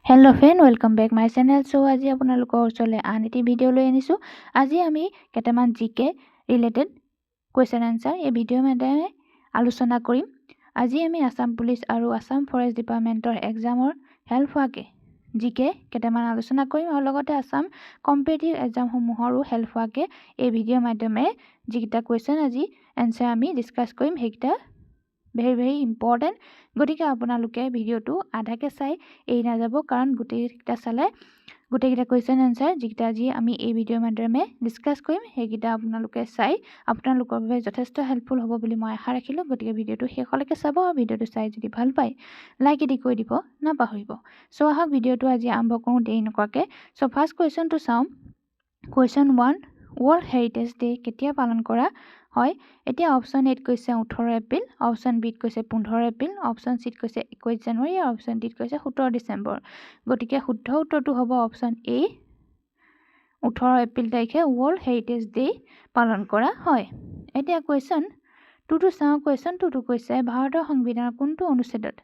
Hello friend welcome back my channel. So आज আপোনালোকৰ ওচৰলৈ আন এটি ভিডিঅ' লৈ আনিছো। আজি আমি কেইটামান জিকে ৰিলেটেড কোৱেশ্চন আনসাৰ এই ভিডিঅ'ৰ মাধ্যমে আলোচনা কৰিম। আজি আমি আসাম পুলিচ আৰু আসাম ফৰেষ্ট ডিপাৰ্টমেন্টৰ এক্সামৰ হেল্প হোৱাকে জিকে কেইটামান আলোচনা কৰিম আৰু লগতে আসাম কম্পিটিটিভ এক্সামসমূহৰো হেল্প হোৱাকে এই ভিডিঅ'ৰ মাধ্যমে যিকেইটা কোৱেশ্চন আজি আনসাৰ আমি ডিসকাস কৰিম সেইকেইটা very important। গতিকে আপোনালোকে ভিডিওটো আধাকে চাই এই না যাব কাৰণ গোটেইটা চালে গোটেইটা কোৱেশ্চন আনসাৰ যিকেইটা আজি আমি এই ভিডিওৰ মাধ্যমে ডিসকাস কৰিম সেইকেইটা আপোনালোকে চাই আপোনালোকৰ বাবে যথেষ্ট হেল্পফুল হ'ব বুলি মই আশা ৰাখিলো। গতিকে ভিডিওটো শেষলৈকে চাব আৰু ভিডিওটো চাই যদি ভাল পায় লাইক এটি কৰি দিব নাপাহৰিব। সো আহক ভিডিওটো আজি আৰম্ভ কৰোঁ দেৰি নকৰাকে। সো ফাৰ্স্ট কোৱেশ্চনটো চাওঁ। কোৱেশ্চন 1 ওয়াৰ্ল্ড হেৰিটেজ ডে কেতিয়া পালন কৰা হয়? এতিয়া অপশন এত কৈছে 18 এপ্ৰিল, অপশন বিত কৈছে 15 এপ্ৰিল, অপশন সিত কৈছে 21 জানুৱাৰী আৰু অপশন ডিত কৈছে 17 ডিসেম্বৰ। গতিকে শুদ্ধ উত্তৰটো হ'ব অপশন এ 18 এপ্ৰিল তাৰিখে ওয়াৰ্ল্ড হেৰিটেজ ডে পালন কৰা হয়। এতিয়া কোৱেশ্চন 2টো চাওঁ। কোৱেশ্চন 2টো কৈছে ভাৰতৰ সংবিধানৰ কোনটো অনুচ্ছেদত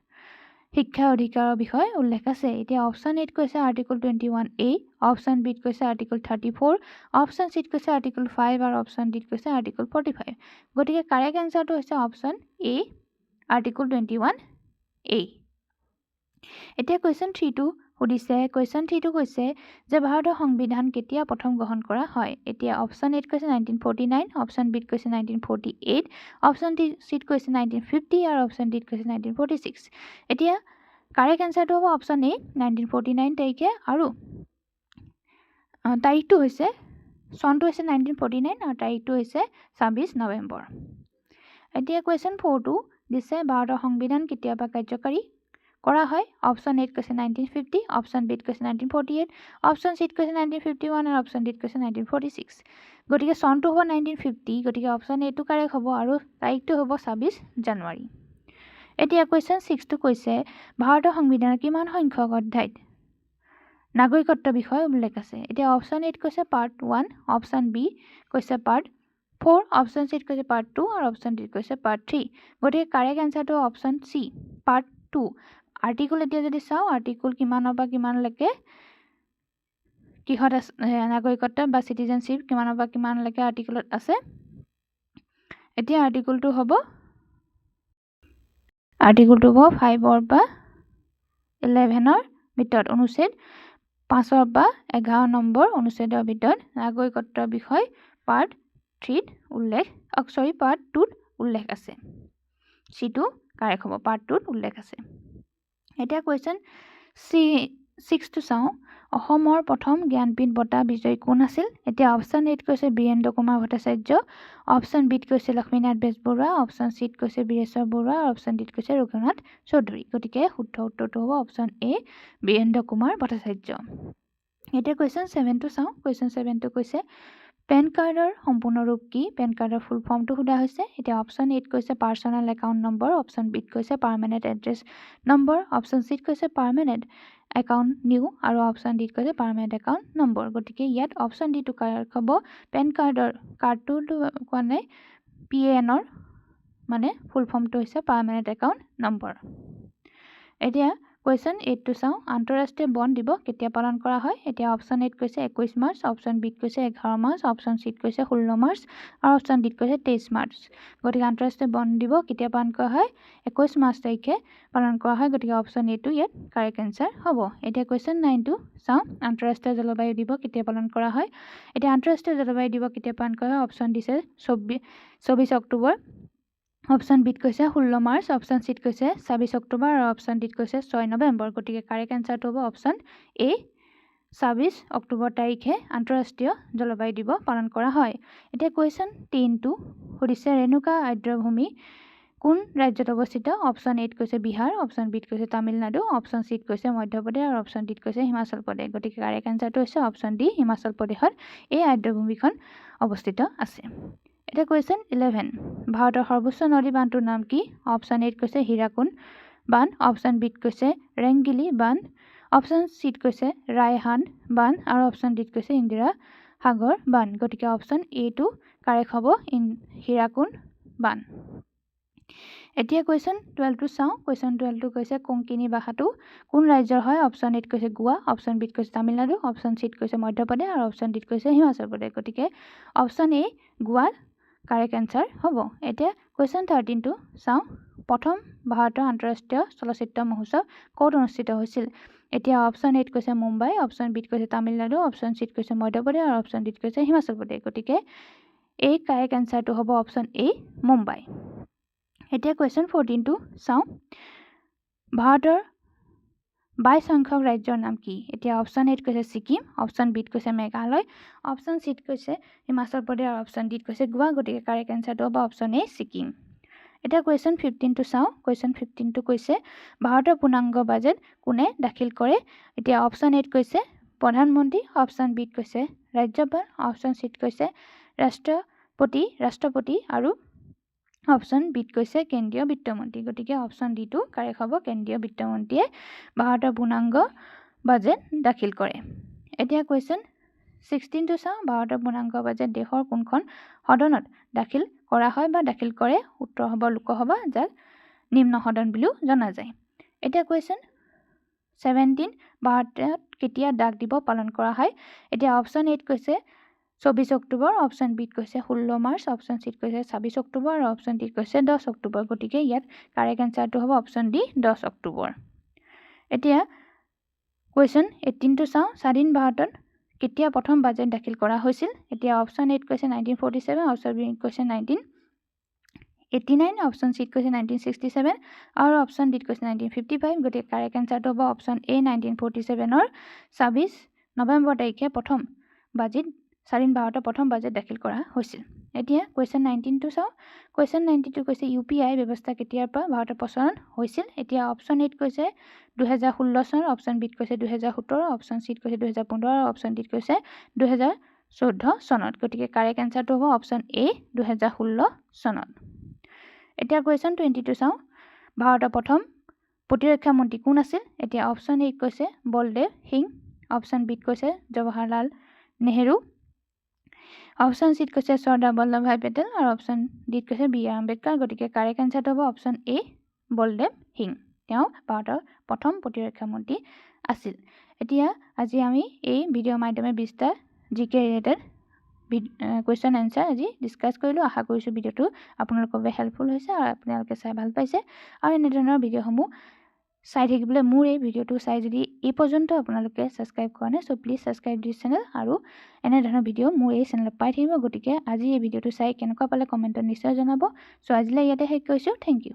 শিক্ষা অধিকাৰৰ বিষয়ে উল্লেখ আছে? এতিয়া অপশন এত কৈছে আৰ্টিকল 21A, অপশন বিত কৈছে আৰ্টিকল 34, অপশন সিত কৈছে আৰ্টিকল 5 আৰু অপশন ডিত কৈছে আৰ্টিকল 45। গতিকে কাৰেক্ট আনসাৰটো হৈছে অপশন এ আৰ্টিকল 21A। এতিয়া কোৱেশ্চন 3টো সুধিছে। কোৱেশ্চন 3টো কৈছে যে ভাৰতৰ সংবিধান কেতিয়া প্ৰথম গ্ৰহণ কৰা হয়? এতিয়া অপশন এত কৈছে 1949, অপশন বিত কৈছে 1948, অপশন সিত কৈছে 1950 আৰু অপশন ডিত কৈছে 1946। এতিয়া কাৰেক্ট আনসাৰটো হ'ব অপশন এ 1949 তাৰিখে আৰু তাৰিখটো হৈছে সনটো হৈছে 1949 আৰু তাৰিখটো হৈছে 26 নৱেম্বৰ। এতিয়া কোৱেশ্চন 4টো দিছে ভাৰতৰ সংবিধান কেতিয়াবা কাৰ্যকাৰী কৰা হয়? অপশন এত কৈছে 1950, অপশন বিত কৈছে 1948, অপশন সিত কৈছে 1951 আৰু অপশন ডিত কৈছে 1946। গতিকে সনটো হ'ব 1950। গতিকে অপশন এটো কাৰেক্ট হ'ব আৰু তাৰিখটো হ'ব 26 জানুৱাৰী। এতিয়া কোৱেশ্চন 6টো কৈছে ভাৰতৰ সংবিধানৰ কিমান সংখ্যক অধ্যায়ত নাগৰিকত্ব বিষয়ে উল্লেখ আছে? এতিয়া অপশন এত কৈছে পাৰ্ট 1, অপশন বি কৈছে পাৰ্ট 4, অপশন সিত কৈছে পাৰ্ট 2 আৰু অপশন ডিত কৈছে পাৰ্ট 3। গতিকে কাৰেক্ট আনসাৰটো অপশন সি পাৰ্ট 2। আৰ্টিকল এতিয়া যদি চাওঁ আৰ্টিকল কিমানৰ পৰা কিমানলৈকে কিহত নাগৰিকত্ব বা সিটিজেনশিপ কিমানৰ পৰা কিমানলৈকে আৰ্টিকলত আছে? এতিয়া আৰ্টিকলটো হ'ব 5ৰ পৰা 11ৰ ভিতৰত অনুচ্ছেদ 5ৰ পৰা 11 নম্বৰ অনুচ্ছেদৰ ভিতৰত নাগৰিকত্বৰ বিষয় পাৰ্ট 3ত উল্লেখ পাৰ্ট 2ত উল্লেখ আছে। সিটো কাৰেক্ট হ'ব, পাৰ্ট 2ত উল্লেখ আছে। এতিয়া কোৱেশ্চন 6টো চাওঁ। অসমৰ প্ৰথম জ্ঞানপীঠ বঁটা বিজয়ী কোন আছিল? এতিয়া অপশন এত কৈছে বীৰেন্দ্ৰ কুমাৰ ভট্টাচাৰ্য, অপশন বিত কৈছে লক্ষ্মীনাথ বেজবৰুৱা, অপশন সিত কৈছে বীৰেশ্বৰ বৰুৱা আৰু অপশন ডিত কৈছে ৰঘুনাথ চৌধুৰী। গতিকে শুদ্ধ উত্তৰটো হ'ব অপশন এ বীৰেন্দ্ৰ কুমাৰ ভট্টাচাৰ্য। এতিয়া কোৱেশ্চন 7টো চাওঁ। কোৱেশ্চন 7টো কৈছে পেন কাৰ্ডৰ সম্পূৰ্ণ ৰূপ কি? পেন কাৰ্ডৰ ফুল ফৰ্মটো সোধা হৈছে। এতিয়া অপশন এত কৈছে পাৰ্চনেল একাউণ্ট নম্বৰ, অপশন বিত কৈছে পাৰ্মানেণ্ট এড্ৰেছ নম্বৰ, অপশন সিত কৈছে পাৰ্মানেণ্ট একাউণ্ট নিউ আৰু অপশন ডিত কৈছে পাৰ্মানেণ্ট একাউণ্ট নম্বৰ। গতিকে ইয়াত অপশন ডিটো কাৰেক্ট হ'ব। পেন কাৰ্ডৰ কাৰ্ডটো মানে PANৰ মানে ফুল ফৰ্মটো হৈছে পাৰ্মানেণ্ট একাউণ্ট নম্বৰ। এতিয়া কোৱেশ্চন 8টো চাওঁ। আন্তঃৰাষ্ট্ৰীয় বন দিৱস কেতিয়া পালন কৰা হয়? এতিয়া অপশন এত কৈছে 21 মাৰ্চ, অপশন বিত কৈছে 11 মাৰ্চ, অপশন সিত কৈছে 16 মাৰ্চ আৰু অপশন ডিত কৈছে 23 মাৰ্চ। গতিকে আন্তঃৰাষ্ট্ৰীয় বন দিৱস কেতিয়া পালন কৰা হয়? 21 মাৰ্চ তাৰিখে পালন কৰা হয়। গতিকে অপশন এটো ইয়াত কাৰেক্ট আনসাৰ হ'ব। এতিয়া কোৱেশ্চন 9টো চাওঁ। আন্তঃৰাষ্ট্ৰীয় জলবায়ু দিৱস কেতিয়া পালন কৰা হয়? এতিয়া আন্তঃৰাষ্ট্ৰীয় জলবায়ু দিৱস কেতিয়া পালন কৰা হয়? অপশন দিছে 24 অক্টোবৰ, অপশন বিত কৈছে 16 মাৰ্চ, অপশন সিত কৈছে 26 অক্টোবৰ আৰু অপশন ডিত কৈছে 6 নৱেম্বৰ। গতিকে কাৰেক্ট আনসাৰটো হ'ব অপশন এ 26 অক্টোবৰ তাৰিখে আন্তঃৰাষ্ট্ৰীয় জলবায়ু দিৱস পালন কৰা হয়। এতিয়া কোৱেশ্চন 10টো সুধিছে ৰেণুকা আৰ্দ্ৰভূমি কোন ৰাজ্যত অৱস্থিত? অপশন এত কৈছে বিহাৰ, অপশন বিত কৈছে তামিলনাডু, অপশন সিত কৈছে মধ্যপ্ৰদেশ আৰু অপশন ডিত কৈছে হিমাচল প্ৰদেশ। গতিকে কাৰেক্ট আনসাৰটো হৈছে অপশন ডি হিমাচল প্ৰদেশত এই আৰ্দ্ৰভূমিখন অৱস্থিত আছে। এতিয়া কোৱেশ্চন 11 ভাৰতৰ সৰ্বোচ্চ নদী বান্ধটোৰ নাম কি? অপশন এত কৈছে হীৰাকুণ্ড বান্ধ, অপশন বিত কৈছে ৰেংগিলি বান্ধ, অপশন সিত কৈছে ৰায়হান বান্ধ আৰু অপশন ডিত কৈছে ইন্দিৰা সাগৰ বান্ধ। গতিকে অপশন এটো কাৰেক্ট হ'ব হীৰাকুণ্ড বান্ধ। এতিয়া কুৱেশ্যন 12টো চাওঁ কুৱেশ্যন 12টো কৈছে কংকিনী ভাষাটো কোন ৰাজ্যৰ হয় অপশ্যন এত কৈছে গোৱা অপশ্যন বিত কৈছে তামিলনাডু অপশ্যন চিত কৈছে মধ্যপ্ৰদেশ আৰু অপশ্যন ডিত কৈছে হিমাচল প্ৰদেশ গতিকে option A Goa correct answer হ'ব এতিয়া কুৱেশ্যন 13টো চাওঁ প্ৰথম ভাৰতৰ আন্তঃৰাষ্ট্ৰীয় চলচ্চিত্ৰ মহোৎসৱ ক'ত অনুষ্ঠিত হৈছিল এতিয়া অপশ্যন এত কৈছে মুম্বাই অপশ্যন বিত কৈছে তামিলনাডু অপশ্যন চিত কৈছে মধ্যপ্ৰদেশ আৰু অপশ্যন ডিত কৈছে হিমাচল প্ৰদেশ গতিকে এই কাৰেক্ট এনচাৰটো হ'ব অপশ্যন এ মুম্বাই এতিয়া কুৱেশ্যন 14টো চাওঁ ভাৰতৰ 22 সংখ্যক ৰাজ্যৰ নাম কি এতিয়া অপশ্যন এত কৈছে ছিকিম অপশ্যন বিত কৈছে মেঘালয় অপশ্যন চিত কৈছে হিমাচল প্ৰদেশ আৰু অপশ্যন ডিত কৈছে গোৱা গতিকে কাৰেক্ট এনচাৰটো হ'ব অপশ্যন এ ছিকিম এতিয়া কুৱেশ্যন 15টো চাওঁ কুৱেশ্যন 15টো কৈছে ভাৰতৰ পূৰ্ণাংগ বাজেট কোনে দাখিল কৰে এতিয়া অপশ্যন এত কৈছে প্ৰধানমন্ত্ৰী অপশ্যন বিত কৈছে ৰাজ্যপাল অপশ্যন চিত কৈছে ৰাষ্ট্ৰপতি আৰু অপশ্যন বিত কৈছে কেন্দ্ৰীয় বিত্তমন্ত্ৰী গতিকে অপশ্যন ডিটো কাৰেক্ট হ'ব কেন্দ্ৰীয় বিত্তমন্ত্ৰীয়ে ভাৰতৰ পূৰ্ণাংগ বাজেট দাখিল কৰে এতিয়া কুৱেশ্যন 16টো চাওঁ ভাৰতৰ পূৰ্ণাংগ বাজেট দেশৰ কোনখন সদনত দাখিল কৰা হয় বা দাখিল কৰে উত্তৰ হ'ব লোকসভা যাক নিম্ন সদন বুলিও জনা যায় এতিয়া কুৱেশ্যন 17 ভাৰতত কেতিয়া ডাক দিৱস পালন কৰা হয় এতিয়া অপশ্যন এত কৈছে 24 অক্টোবৰ অপশ্যন বিত কৈছে 16 মাৰ্চ অপশ্যন চিত কৈছে 26 অক্টোবৰ আৰু অপশ্যন ডিত কৈছে 10 অক্টোবৰ গতিকে ইয়াত কাৰেক্ট এনচাৰটো হ'ব অপশ্যন ডি 10 অক্টোবৰ এতিয়া কুৱেশ্যন 18টো চাওঁ স্বাধীন ভাৰতত কেতিয়া প্ৰথম বাজেট দাখিল কৰা হৈছিল এতিয়া অপশ্যন এত কৈছে 1947 অপশ্যন বিত কৈছে 1989 অপশ্যন চিত কৈছে 1967 আৰু অপশ্যন ডিত কৈছে 1955 গতিকে কাৰেক্ট এনচাৰটো হ'ব অপশ্যন এ 1947ৰ 26 নৱেম্বৰ তাৰিখে প্ৰথম বাজেট স্বাধীন ভাৰতৰ প্ৰথম বাজেট দাখিল কৰা হৈছিল এতিয়া কুৱেশ্যন 19টো চাওঁ কুৱেশ্যন 19টো কৈছে UPI ব্যৱস্থা কেতিয়াৰ পৰা ভাৰতত প্ৰচলন হৈছিল এতিয়া অপশ্যন এত কৈছে 2016 চন অপশ্যন বিত কৈছে 2017 অপশ্যন চিত কৈছে 2015 আৰু অপশ্যন ডিত কৈছে 2014 চনত গতিকে কাৰেক্ট এনচাৰটো হ'ব অপশ্যন এ 2016 চনত এতিয়া কুৱেশ্যন 22টো চাওঁ ভাৰতৰ প্ৰথম প্ৰতিৰক্ষা মন্ত্ৰী কোন আছিল এতিয়া অপশ্যন এত কৈছে বলদেৱ সিং অপশ্যন বিত কৈছে জৱাহৰলাল নেহেৰু অপশ্যন চিত কৈছে চৰ্দাৰ বল্লভভাই পেটেল আৰু অপশ্যন ডিত কৈছে BR আম্বেদকাৰ গতিকে কাৰেক্ট এনচাৰটো হ'ব অপশ্যন এ বলদেৱ সিং তেওঁ ভাৰতৰ প্ৰথম প্ৰতিৰক্ষা মন্ত্ৰী আছিল এতিয়া আজি আমি এই ভিডিঅ'ৰ মাধ্যমে 20টা জিকে ৰিলেটেড কুৱেশ্যন এনচাৰ আজি ডিছকাছ কৰিলোঁ আশা কৰিছোঁ ভিডিঅ'টো আপোনালোকৰ বাবে হেল্পফুল হৈছে আৰু আপোনালোকে চাই ভাল পাইছে আৰু এনেধৰণৰ ভিডিঅ'সমূহ চাই থাকিবলৈ মোৰ এই ভিডিঅ'টো চাই যদি এই পৰ্যন্ত আপোনালোকে ছাবস্ক্ৰাইব কৰা নাই চ' প্লিজ ছাবস্ক্ৰাইব দিছ চেনেল আৰু এনেধৰণৰ ভিডিঅ' মোৰ এই চেনেলত পাই থাকিব গতিকে আজি এই ভিডিঅ'টো চাই কেনেকুৱা পালে কমেণ্টত নিশ্চয় জনাব চ' আজিলৈ ইয়াতে শেষ কৰিছোঁ থেংক ইউ